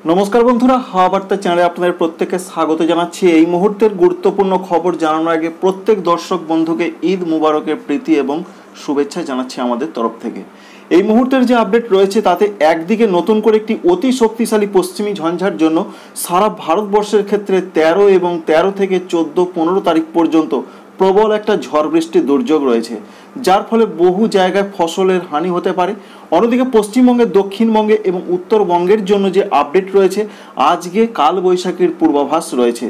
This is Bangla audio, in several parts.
নমস্কার বন্ধুরা, হাওয়া বার্তা চ্যানেলে আপনাদের প্রত্যেককে স্বাগত জানাচ্ছি। এই মুহূর্তের গুরুত্বপূর্ণ খবর জানানোর আগে প্রত্যেক দর্শক বন্ধুকে ঈদ মুবারকের প্রীতি এবং শুভেচ্ছা জানাচ্ছি আমাদের তরফ থেকে। এই মুহূর্তের যে আপডেট রয়েছে তাতে একদিকে নতুন করে একটি অতি শক্তিশালী পশ্চিমী ঝঞ্ঝার জন্য সারা ভারতবর্ষের ক্ষেত্রে 13 এবং 13 থেকে 14-15 তারিখ পর্যন্ত প্রবল একটা ঝড় বৃষ্টির দুর্যোগ রয়েছে, যার ফলে বহু জায়গায় ফসলের হানি হতে পারে। অন্যদিকে পশ্চিমবঙ্গে, দক্ষিণবঙ্গে এবং উত্তরবঙ্গের জন্য যে আপডেট রয়েছে, আজকে কালবৈশাখীর পূর্বাভাস রয়েছে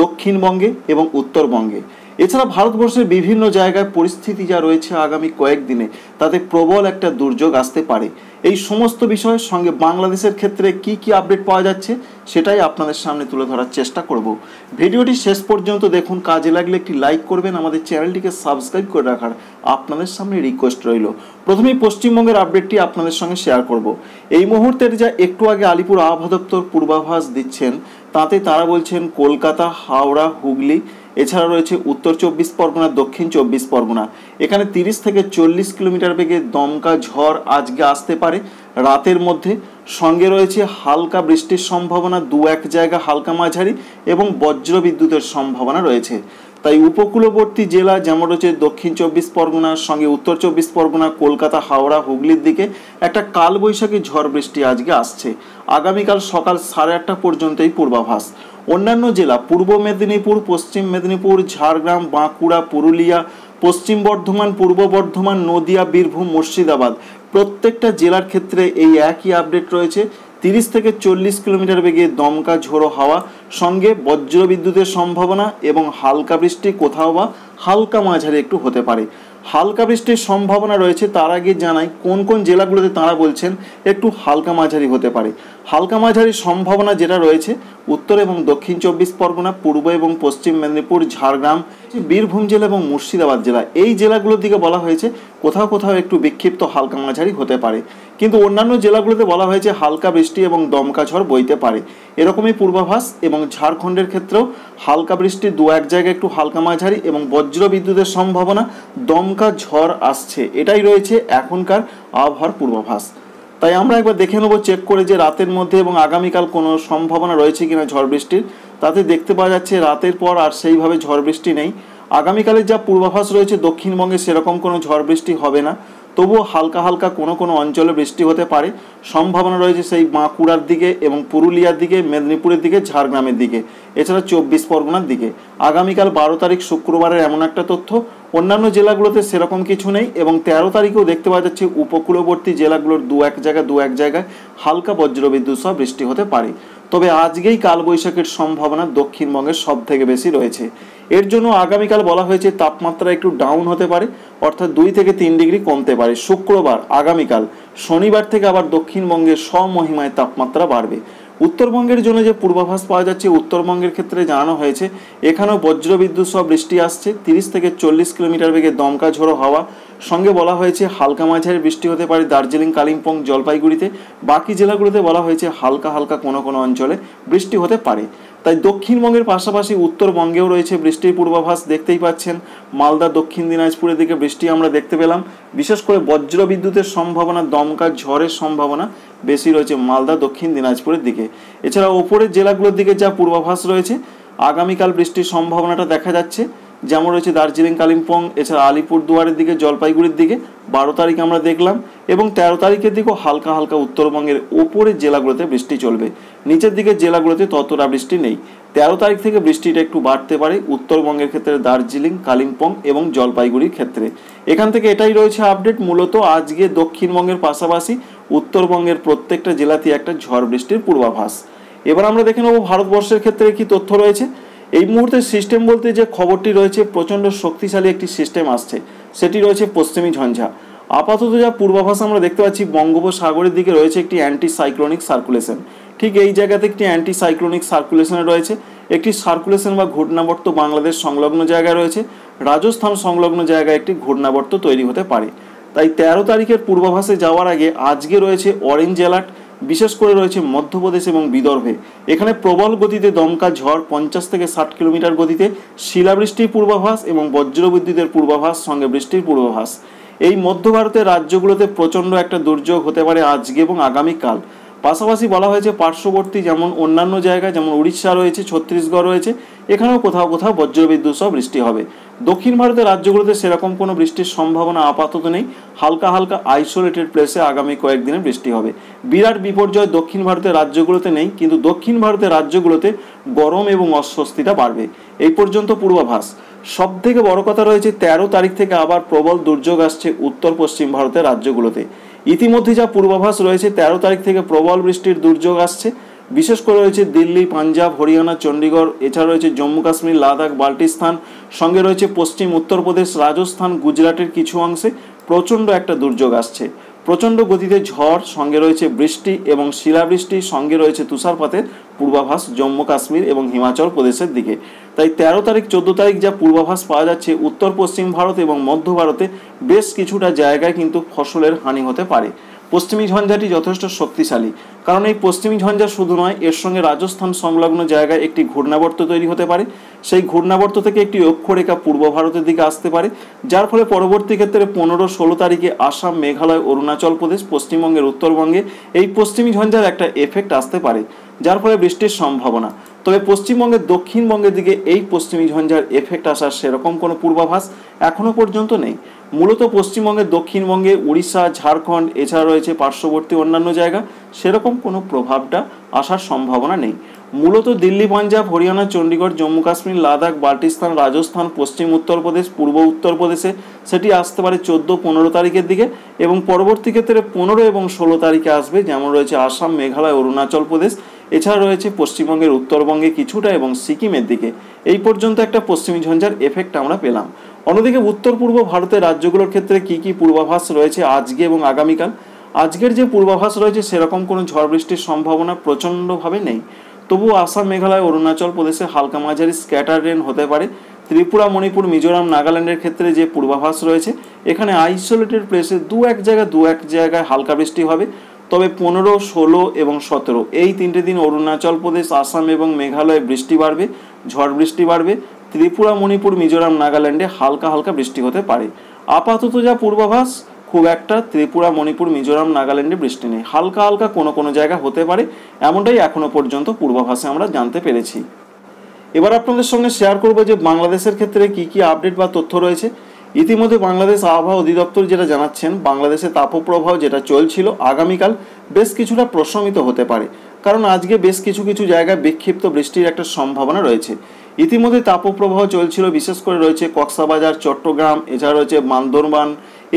দক্ষিণবঙ্গে এবং উত্তরবঙ্গে। এছাড়া ভারতবর্ষের বিভিন্ন জায়গায় পরিস্থিতি যা রয়েছে আগামী কয়েকদিনে, তাতে প্রবল একটা দুর্যোগ আসতে পারে। এই সমস্ত বিষয়ের সঙ্গে বাংলাদেশের ক্ষেত্রে কি কি আপডেট পাওয়া যাচ্ছে সেটাই আপনাদের সামনে তুলে ধরার চেষ্টা করব। ভিডিওটি শেষ পর্যন্ত দেখুন, কাজে লাগলে একটি লাইক করবেন, আমাদের চ্যানেলটিকে সাবস্ক্রাইব করে রাখার আপনাদের সামনে রিকোয়েস্ট রইল। প্রথমেই পশ্চিমবঙ্গের আপডেটটি আপনাদের সঙ্গে শেয়ার করব। এই মুহূর্তের যা একটু আগে আলিপুর আবহাওয়া দপ্তর পূর্বাভাস দিচ্ছেন, তাতে তারা বলছেন কলকাতা, হাওড়া, হুগলি, এছাড়া রয়েছে উত্তর 24 পরগনা, দক্ষিণ 24 পরগনা, এখানে 30 থেকে 40 কিলোমিটার বেগে দমকা ঝড় আজকে আসতে পারে রাতের মধ্যে। সঙ্গে রয়েছে হালকা বৃষ্টির সম্ভাবনা, 2-1 জায়গা হালকা মাঝারি এবং বজ্র বিদ্যুতের সম্ভাবনা রয়েছে। তাই উপকূলবর্তী জেলা যেমন রয়েছে দক্ষিণ 24 পরগনার সঙ্গে উত্তর 24 পরগনা, কলকাতা, হাওড়া, হুগলির দিকে একটা কালবৈশাখী ঝড় বৃষ্টি আজকে আসছে। আগামীকাল সকাল 8:30 পর্যন্ত এই পূর্বাভাস। অন্যান্য জেলা পূর্ব মেদিনীপুর, পশ্চিম মেদিনীপুর, ঝাড়গ্রাম, বাঁকুড়া, পুরুলিয়া, পশ্চিম বর্ধমান, পূর্ব বর্ধমান, নদিয়া, বীরভূম, মুর্শিদাবাদ, প্রত্যেকটা জেলার ক্ষেত্রে এই একই আপডেট রয়েছে। 30 থেকে 40 কিলোমিটার বেগে দমকা ঝোড়ো হাওয়া, সঙ্গে বজ্র বিদ্যুতের সম্ভাবনা এবং হালকা বৃষ্টি, কোথাও বা হালকা মাঝারি একটু হতে পারে। হালকা বৃষ্টির সম্ভাবনা রয়েছে, তার আগে জানাই কোন কোন জেলাগুলোতে তারা বলছেন একটু হালকা মাঝারি হতে পারে। হালকা মাঝারি সম্ভাবনা যেটা রয়েছে উত্তর এবং দক্ষিণ 24 পরগনা, পূর্ব এবং পশ্চিম মেদিনীপুর, ঝাড়গ্রাম, বীরভূম জেলা এবং মুর্শিদাবাদ জেলা, এই জেলাগুলোর দিকে বলা হয়েছে কোথাও কোথাও একটু বিক্ষিপ্ত হালকা মাঝারি হতে পারে। কিন্তু অন্যান্য জেলাগুলোতে বলা হয়েছে হালকা বৃষ্টি এবং দমকা ঝড় বইতে পারে, এরকমই পূর্বাভাস। এবং ঝাড়খণ্ডের ক্ষেত্রেও হালকা বৃষ্টি, 2-1 জায়গায় একটু হালকা মাঝারি এবং বজ্র বিদ্যুতের সম্ভাবনা, দমকা ঝড় আসছে, এটাই রয়েছে এখনকার আবহাওয়ার পূর্বাভাস। তাই আমরা একবার দেখে নেব চেক করে যে রাতের মধ্যে এবং আগামীকাল কোনো সম্ভাবনা রয়েছে কিনা ঝড় বৃষ্টির। তাতে দেখতে পাওয়া যাচ্ছে রাতের পর আর সেইভাবে ঝড় বৃষ্টি নেই। আগামীকালের যা পূর্বাভাস রয়েছে দক্ষিণবঙ্গে সেরকম কোনো ঝড় বৃষ্টি হবে না, তবুও হালকা হালকা কোনো কোনো অঞ্চলে বৃষ্টি হতে পারে। সম্ভাবনা রয়েছে সেই বাঁকুড়ার দিকে এবং পুরুলিয়ার দিকে, মেদিনীপুরের দিকে, ঝাড়গ্রামের দিকে, এছাড়া 24 পরগনার দিকে। আগামীকাল 12 তারিখ শুক্রবারের এমন একটা তথ্য। অন্যান্য জেলাগুলোতে সেরকম কিছু নেই। এবং 13 তারিখেও দেখতে পাওয়া যাচ্ছে উপকূলবর্তী জেলাগুলোর 2-1 জায়গায় হালকা বজ্রবিদ্যুৎ সহ বৃষ্টি হতে পারে। তবে আজকেই কালবৈশাখীর সম্ভাবনা দক্ষিণবঙ্গের সব থেকে বেশি রয়েছে। এর জন্য আগামীকাল বলা হয়েছে তাপমাত্রা একটু ডাউন হতে পারে, অর্থাৎ 2 থেকে 3 ডিগ্রি কমতে পারে। শুক্রবার আগামীকাল, শনিবার থেকে আবার দক্ষিণবঙ্গের স্বমহিমায় তাপমাত্রা বাড়বে। উত্তরবঙ্গের জন্য যে পূর্বাভাস পাওয়া যাচ্ছে, উত্তরবঙ্গের ক্ষেত্রে জানানো হয়েছে এখানেও বজ্রবিদ্যুৎ সহ বৃষ্টি আসছে, 30 থেকে 40 কিলোমিটার বেগে দমকা ঝোড়ো হাওয়া, সঙ্গে বলা হয়েছে হালকা মাঝারি বৃষ্টি হতে পারে দার্জিলিং, কালিম্পং, জলপাইগুড়িতে। বাকি জেলাগুলোতে বলা হয়েছে হালকা হালকা কোনো কোনো অঞ্চলে বৃষ্টি হতে পারে। তাই দক্ষিণবঙ্গের পাশাপাশি উত্তরবঙ্গেও রয়েছে বৃষ্টির পূর্বাভাস। দেখতেই পাচ্ছেন মালদা, দক্ষিণ দিনাজপুরের দিকে বৃষ্টি আমরা দেখতে পেলাম। বিশেষ করে বজ্র বিদ্যুতের সম্ভাবনা, দমকা ঝড়ের সম্ভাবনা বেশি রয়েছে মালদা, দক্ষিণ দিনাজপুরের দিকে। এছাড়া ওপরের জেলাগুলোর দিকে যা পূর্বাভাস রয়েছে, আগামীকাল বৃষ্টির সম্ভাবনাটা দেখা যাচ্ছে, যেমন রয়েছে দার্জিলিং, কালিম্পং, এছাড়া আলিপুরদুয়ারের দিকে, জলপাইগুড়ির দিকে 12 তারিখ আমরা দেখলাম। এবং 13 তারিখের দিকেও হালকা হালকা উত্তরবঙ্গের ওপরের জেলাগুলোতে বৃষ্টি চলবে, নিচের দিকের জেলাগুলোতে ততটা বৃষ্টি নেই। 13 তারিখ থেকে বৃষ্টিটা একটু বাড়তে পারে উত্তরবঙ্গের ক্ষেত্রে, দার্জিলিং, কালিম্পং এবং জলপাইগুড়ির ক্ষেত্রে। এখান থেকে এটাই রয়েছে আপডেট। মূলত আজকে দক্ষিণবঙ্গের পাশাপাশি উত্তরবঙ্গের প্রত্যেকটা জেলাতেই একটা ঝড় বৃষ্টির পূর্বাভাস। এবার আমরা দেখে নেব ভারতবর্ষের ক্ষেত্রে কি তথ্য রয়েছে। এই মুহূর্তে সিস্টেম বলতে যে খবরটি রয়েছে, প্রচণ্ড শক্তিশালী একটি সিস্টেম আসছে, সেটি রয়েছে পশ্চিমী ঝঞ্ঝা। আপাতত যা পূর্বাভাস আমরা দেখতে পাচ্ছি, বঙ্গোপসাগরের দিকে রয়েছে একটি অ্যান্টি সাইক্লোনিক সার্কুলেশন। ঠিক এই জায়গাতে একটি অ্যান্টি সাইক্লোনিক সার্কুলেশনে রয়েছে একটি সার্কুলেশন বা ঘূর্ণাবর্ত বাংলাদেশ সংলগ্ন জায়গায় রয়েছে, রাজস্থান সংলগ্ন জায়গায় একটি ঘূর্ণাবর্ত তৈরি হতে পারে। তাই 13 তারিখের পূর্বাভাসে যাওয়ার আগে আজকে রয়েছে অরেঞ্জ অ্যালার্ট, বিশেষ করে রয়েছে মধ্যপ্রদেশ এবং বিদর্ভে। এখানে প্রবল গতিতে দমকা ঝড়, 50 থেকে 60 কিলোমিটার গতিতে, শিলাবৃষ্টির পূর্বাভাস এবং বজ্রবিদ্যুতের পূর্বাভাস, সঙ্গে বৃষ্টির পূর্বাভাস। এই মধ্য ভারতের রাজ্যগুলোতে প্রচণ্ড একটা দুর্যোগ হতে পারে আজকে এবং আগামীকাল। পাশাপাশি বলা হয়েছে পার্শ্ববর্তী যেমন অন্যান্য জায়গা যেমন উড়িষ্যা রয়েছে, ছত্তিশগড় রয়েছে, এখানেও কোথাও কোথাও বজ্রবিদ্যুৎ সহ বৃষ্টি হবে। দক্ষিণ ভারতের রাজ্যগুলোতে সেরকম কোনো বৃষ্টির সম্ভাবনা আপাতত নেই। হালকা হালকা আইসোলেটেড প্লেসে আগামী কয়েকদিনে বৃষ্টি হবে। বিরাট বিপর্যয় দক্ষিণ ভারতের রাজ্যগুলোতে নেই, কিন্তু দক্ষিণ ভারতের রাজ্যগুলোতে গরম এবং অস্বস্তিটা বাড়বে। এই পর্যন্ত পূর্বাভাস। সব থেকে বড় কথা রয়েছে 13 তারিখ থেকে আবার প্রবল দুর্যোগ আসছে উত্তর পশ্চিম ভারতের রাজ্যগুলোতে। ইতিমধ্যে যা পূর্বাভাস রয়েছে 13 তারিখ থেকে প্রবল বৃষ্টির দুর্যোগ আসছে। বিশেষ করে রয়েছে দিল্লি, পাঞ্জাব, হরিয়ানা, চণ্ডীগড়, এছাড়া রয়েছে জম্মু কাশ্মীর, লাদাখ, বাল্টিস্তান, সঙ্গে রয়েছে পশ্চিম উত্তরপ্রদেশ, রাজস্থান, গুজরাটের কিছু অংশে প্রচণ্ড একটা দুর্যোগ আসছে। প্রচণ্ড গতিতে ঝড়, সঙ্গে রয়েছে বৃষ্টি এবং শিলাবৃষ্টি, সঙ্গে রয়েছে তুষারপাতের পূর্বাভাস জম্মু কাশ্মীর এবং হিমাচল প্রদেশের দিকে। তাই 13 তারিখ 14 তারিখ যা পূর্বাভাস পাওয়া যাচ্ছে উত্তর পশ্চিম ভারত এবং মধ্য ভারতে বেশ কিছুটা জায়গায় কিন্তু ফসলের হানি হতে পারে। পশ্চিমী ঝঞ্ঝাটি যথেষ্ট শক্তিশালী, কারণ এই পশ্চিমী ঝঞ্ঝা শুধু নয়, এর সঙ্গে রাজস্থান সংলগ্ন জায়গায় একটি ঘূর্ণাবর্ত তৈরি হতে পারে। সেই ঘূর্ণাবর্ত থেকে একটি অক্ষরেখা পূর্ব ভারতের দিকে আসতে পারে, যার ফলে পরবর্তী ক্ষেত্রে 15-16 তারিখে আসাম, মেঘালয়, অরুণাচল প্রদেশ, পশ্চিমবঙ্গের উত্তরবঙ্গে এই পশ্চিমী ঝঞ্ঝার একটা এফেক্ট আসতে পারে, যার ফলে বৃষ্টির সম্ভাবনা। তবে পশ্চিমবঙ্গের দক্ষিণবঙ্গের দিকে এই পশ্চিমী ঝঞ্ঝার এফেক্ট আসার সেরকম কোনো পূর্বাভাস এখনও পর্যন্ত নেই। মূলত পশ্চিমবঙ্গের দক্ষিণবঙ্গে, উড়িষ্যা, ঝাড়খণ্ড, এছাড়া রয়েছে পার্শ্ববর্তী অন্যান্য জায়গা, সেরকম কোনো প্রভাবটা আসার সম্ভাবনা নেই। মূলত দিল্লি, পাঞ্জাব, হরিয়ানা, চণ্ডীগড়, জম্মু কাশ্মীর, লাদাখ, বাল্টিস্তান, রাজস্থান, পশ্চিম উত্তরপ্রদেশ, পূর্ব উত্তরপ্রদেশে সেটি আসতে পারে 14-15 তারিখের দিকে, এবং পরবর্তী ক্ষেত্রে 15 এবং 16 তারিখে আসবে, যেমন রয়েছে আসাম, মেঘালয়, অরুণাচল প্রদেশ, এছাড়া রয়েছে পশ্চিমবঙ্গের উত্তরবঙ্গে কিছুটা এবং সিকিমের দিকে। এই পর্যন্ত একটা পশ্চিমী ঝঞ্ঝার এফেক্ট আমরা পেলাম। অন্যদিকে উত্তর পূর্ব ভারতের রাজ্যগুলোর ক্ষেত্রে কি কি পূর্বাভাস রয়েছে আজকে এবং আগামীকাল। আজকের যে পূর্বাভাস রয়েছে সেরকম কোনো ঝড় বৃষ্টির সম্ভাবনা প্রচণ্ডভাবে নেই। তবুও আসাম, মেঘালয়, অরুণাচল প্রদেশে হালকা মাঝারি স্ক্যাটার রেন হতে পারে। ত্রিপুরা, মণিপুর, মিজোরাম, নাগাল্যান্ডের ক্ষেত্রে যে পূর্বাভাস রয়েছে এখানে আইসোলেটেড প্লেসে দু এক জায়গায় হালকা বৃষ্টি হবে। তবে 15, 16 এবং 17 এই 3টে দিন অরুণাচল প্রদেশ, আসাম এবং মেঘালয়ে বৃষ্টি বাড়বে, ঝড় বৃষ্টি বাড়বে। ত্রিপুরা, মণিপুর, মিজোরাম, নাগাল্যান্ডে হালকা হালকা বৃষ্টি হতে পারে। আপাতত যা পূর্বাভাস, খুব একটা ত্রিপুরা, মণিপুর, মিজোরাম, নাগাল্যান্ডে বৃষ্টি নেই। হালকা হালকা কোনো জায়গা হতে পারে, এমনটাই এখনো পর্যন্ত পূর্বাভাসে আমরা জানতে পেরেছি। এবার আপনাদের সঙ্গে শেয়ার করব যে বাংলাদেশের ক্ষেত্রে কি কি আপডেট বা তথ্য রয়েছে। ইতিমধ্যে বাংলাদেশ আবহাওয়া অধিদপ্তর যেটা জানাচ্ছেন, বাংলাদেশে তাপপ্রবাহ যেটা চলছিল আগামীকাল বেশ কিছুটা প্রশমিত হতে পারে, কারণ আজকে বেশ কিছু জায়গায় বিক্ষিপ্ত বৃষ্টির একটা সম্ভাবনা রয়েছে। ইতিমধ্যে তাপপ্রবাহ চলছিল, বিশেষ করে রয়েছে কক্সবাজার, চট্টগ্রাম, এছাড়া রয়েছে বান্দরবান,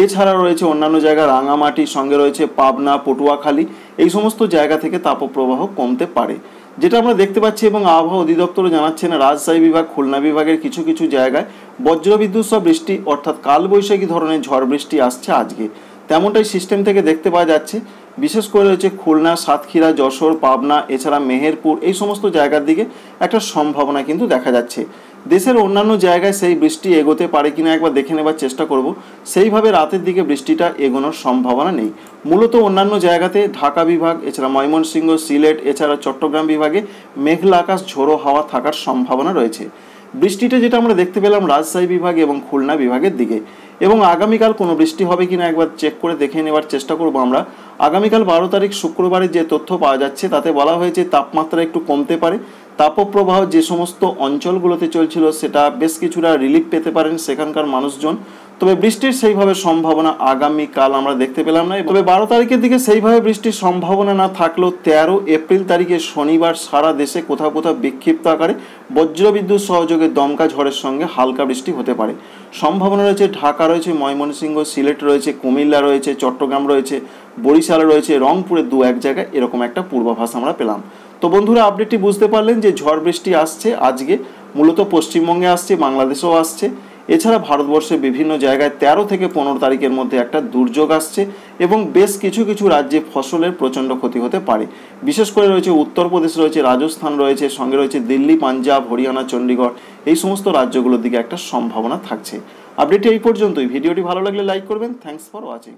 এছাড়া রয়েছে অন্যান্য জায়গা রাঙামাটি, সঙ্গে রয়েছে পাবনা, পটুয়াখালী, এই সমস্ত জায়গা থেকে তাপপ্রবাহ কমতে পারে, যেটা আমরা দেখতে পাচ্ছি। এবং আবহাওয়া অধিদপ্তরও জানাচ্ছেন রাজশাহী বিভাগ, খুলনা বিভাগের কিছু জায়গায় বজ্রবিদ্যুৎ সহ বৃষ্টি অর্থাৎ কালবৈশাখী ধরনের ঝড় বৃষ্টি আসছে আজকে, তেমনটাই সিস্টেম থেকে দেখতে পাওয়া যাচ্ছে। বিশেষ করে রয়েছে খুলনা, সাতক্ষীরা, যশোর, পাবনা, এছাড়া মেহেরপুর, এই সমস্ত জায়গার দিকে একটা সম্ভাবনা কিন্তু দেখা যাচ্ছে। দেশের অন্যান্য জায়গায় সেই বৃষ্টি এগোতে পারে কিনা একবার দেখে নেবার চেষ্টা করব। সেইভাবে রাতের দিকে বৃষ্টিটা এগোনোর সম্ভাবনা নেই। মূলত অন্যান্য জায়গাতে ঢাকা বিভাগ, এছাড়া ময়মনসিংহ, সিলেট, এছাড়া চট্টগ্রাম বিভাগে মেঘলা আকাশ, ঝোড়ো হাওয়া থাকার সম্ভাবনা রয়েছে। বৃষ্টিটা যেটা আমরা দেখতে পেলাম রাজশাহী বিভাগ এবং খুলনা বিভাগের দিকে। এবং আগামীকাল কোনো বৃষ্টি হবে কিনা একবার চেক করে দেখে নেওয়ার চেষ্টা করব আমরা। আগামীকাল 12 তারিখ শুক্রবারের যে তথ্য পাওয়া যাচ্ছে তাতে বলা হয়েছে তাপমাত্রা একটু কমতে পারে। তাপপ্রবাহ যে সমস্ত অঞ্চলগুলোতে চলছিল সেটা বেশ কিছুটা রিলিফ পেতে পারেন সেখানকার মানুষজন। তবে বৃষ্টির সেইভাবে সম্ভাবনা আগামীকাল আমরা দেখতে পেলাম না। তবে 12 তারিখের দিকে সেইভাবে বৃষ্টির সম্ভাবনা না থাকলেও 13 এপ্রিল তারিখে শনিবার সারা দেশে কোথাও বিক্ষিপ্ত আকারে বজ্রবিদ্যুৎ সহযোগে দমকা ঝড়ের সঙ্গে হালকা বৃষ্টি হতে পারে। সম্ভাবনা রয়েছে ঢাকা রয়েছে, ময়মনসিংহ, সিলেট রয়েছে, কুমিল্লা রয়েছে, চট্টগ্রাম রয়েছে, বরিশাল রয়েছে, রংপুরে দু এক জায়গায় এরকম একটা পূর্বাভাস আমরা পেলাম। তো বন্ধুরা, আপডেটটি বুঝতে পারলেন যে ঝড় বৃষ্টি আসছে আজকে, মূলত পশ্চিমবঙ্গে আসছে, বাংলাদেশেও আসছে। এছাড়া ভারতবর্ষের বিভিন্ন জায়গায় 13 থেকে 15 তারিখের মধ্যে একটা দুর্যোগ আসছে এবং বেশ কিছু রাজ্যে ফসলের প্রচণ্ড ক্ষতি হতে পারে। বিশেষ করে রয়েছে উত্তরপ্রদেশ রয়েছে, রাজস্থান রয়েছে, সঙ্গে রয়েছে দিল্লি, পাঞ্জাব, হরিয়ানা, চণ্ডীগড়, এই সমস্ত রাজ্যগুলোর দিকে একটা সম্ভাবনা থাকছে। আপডেটটি এই পর্যন্তই। ভিডিওটি ভালো লাগলে লাইক করবেন। Thanks for watching.